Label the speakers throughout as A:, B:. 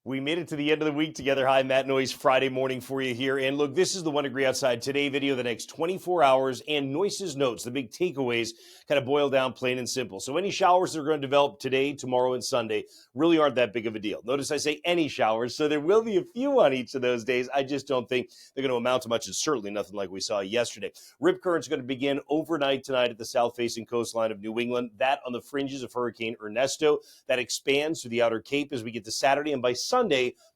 A: We made it to the end of the week together. Hi, Matt Noyes, Friday morning for you here. And look, this is the 1 degree outside today video, the next 24 hours, and Noyes' notes, the big takeaways, kind of boil down plain and simple. So any showers that are going to develop today, tomorrow, and Sunday really aren't that big of a deal. Notice I say any showers, so there will be a few on each of those days. I just don't think they're going to amount to much, and certainly nothing like we saw yesterday. Rip current's going to begin overnight tonight at the south-facing coastline of New England. That on the fringes of Hurricane Ernesto. That expands to the Outer Cape as we get to Saturday, and by Sunday,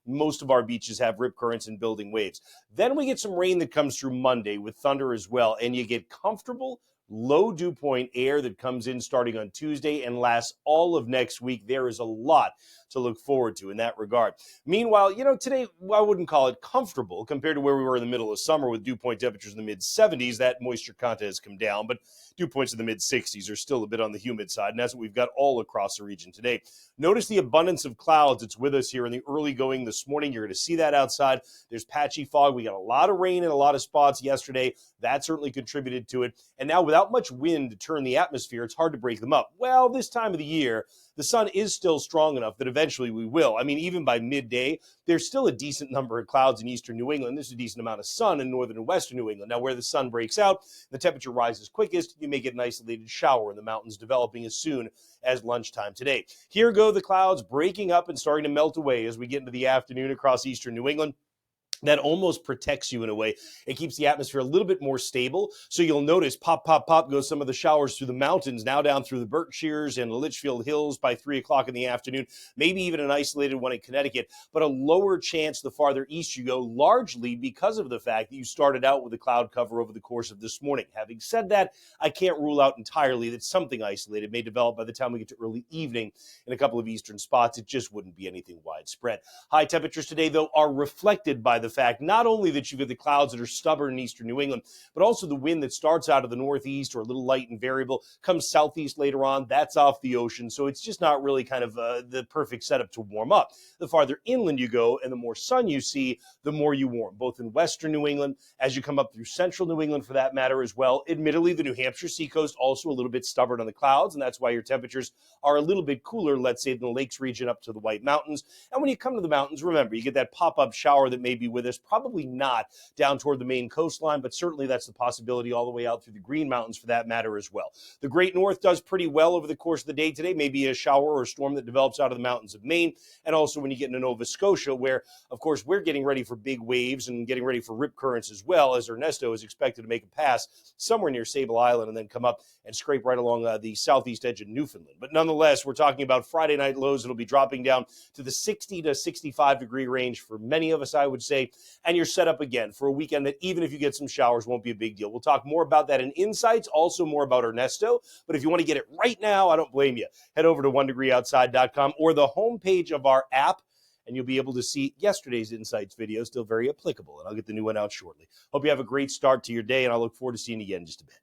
A: most of our beaches have rip currents and building waves. Then we get some rain that comes through Monday with thunder as well, and you get comfortable low dew point air that comes in starting on Tuesday and lasts all of next week. There is a lot to look forward to in that regard. Meanwhile, today I wouldn't call it comfortable compared to where we were in the middle of summer with dew point temperatures in the mid-70s. That moisture content has come down, but dew points in the mid-60s are still a bit on the humid side, and that's what we've got all across the region today. Notice the abundance of clouds. It's with us here in the early going this morning. You're going to see that outside. There's patchy fog. We got a lot of rain in a lot of spots yesterday. That certainly contributed to it. And now without much wind to turn the atmosphere, it's hard to break them up. Well, this time of the year, the sun is still strong enough that eventually we will. I mean, even by midday, there's still a decent number of clouds in eastern New England. There's a decent amount of sun in northern and western New England. Now, where the sun breaks out, the temperature rises quickest. You may get an isolated shower in the mountains developing as soon as lunchtime today. Here go the clouds breaking up and starting to melt away as we get into the afternoon across eastern New England. That almost protects you in a way. It keeps the atmosphere a little bit more stable. So you'll notice pop, pop, pop goes some of the showers through the mountains, now down through the Berkshires and the Litchfield Hills by 3 o'clock in the afternoon, maybe even an isolated one in Connecticut, but a lower chance the farther east you go, largely because of the fact that you started out with a cloud cover over the course of this morning. Having said that, I can't rule out entirely that something isolated may develop by the time we get to early evening in a couple of eastern spots. It just wouldn't be anything widespread. High temperatures today, though, are reflected by the fact not only that you've got the clouds that are stubborn in eastern New England, but also the wind that starts out of the northeast or a little light and variable, comes southeast later on. That's off the ocean, so it's just not really kind of the perfect setup to warm up. The farther inland you go and the more sun you see, the more you warm, both in western New England, as you come up through central New England for that matter as well. Admittedly, the New Hampshire seacoast also a little bit stubborn on the clouds, and that's why your temperatures are a little bit cooler, let's say, than the Lakes region up to the White Mountains. And when you come to the mountains, remember, you get that pop-up shower that may be with us, probably not down toward the main coastline, but certainly that's the possibility all the way out through the Green Mountains for that matter as well. The Great North does pretty well over the course of the day today, maybe a shower or a storm that develops out of the mountains of Maine, and also when you get into Nova Scotia, where, of course, we're getting ready for big waves and getting ready for rip currents as well, as Ernesto is expected to make a pass somewhere near Sable Island and then come up and scrape right along the southeast edge of Newfoundland. But nonetheless, we're talking about Friday night lows that'll be dropping down to the 60 to 65 degree range for many of us, I would say, and you're set up again for a weekend that even if you get some showers won't be a big deal. We'll talk more about that in Insights, also more about Ernesto, but if you want to get it right now, I don't blame you. Head over to 1degreeoutside.com or the homepage of our app, and you'll be able to see yesterday's Insights video, still very applicable, and I'll get the new one out shortly. Hope you have a great start to your day, and I look forward to seeing you again in just a bit.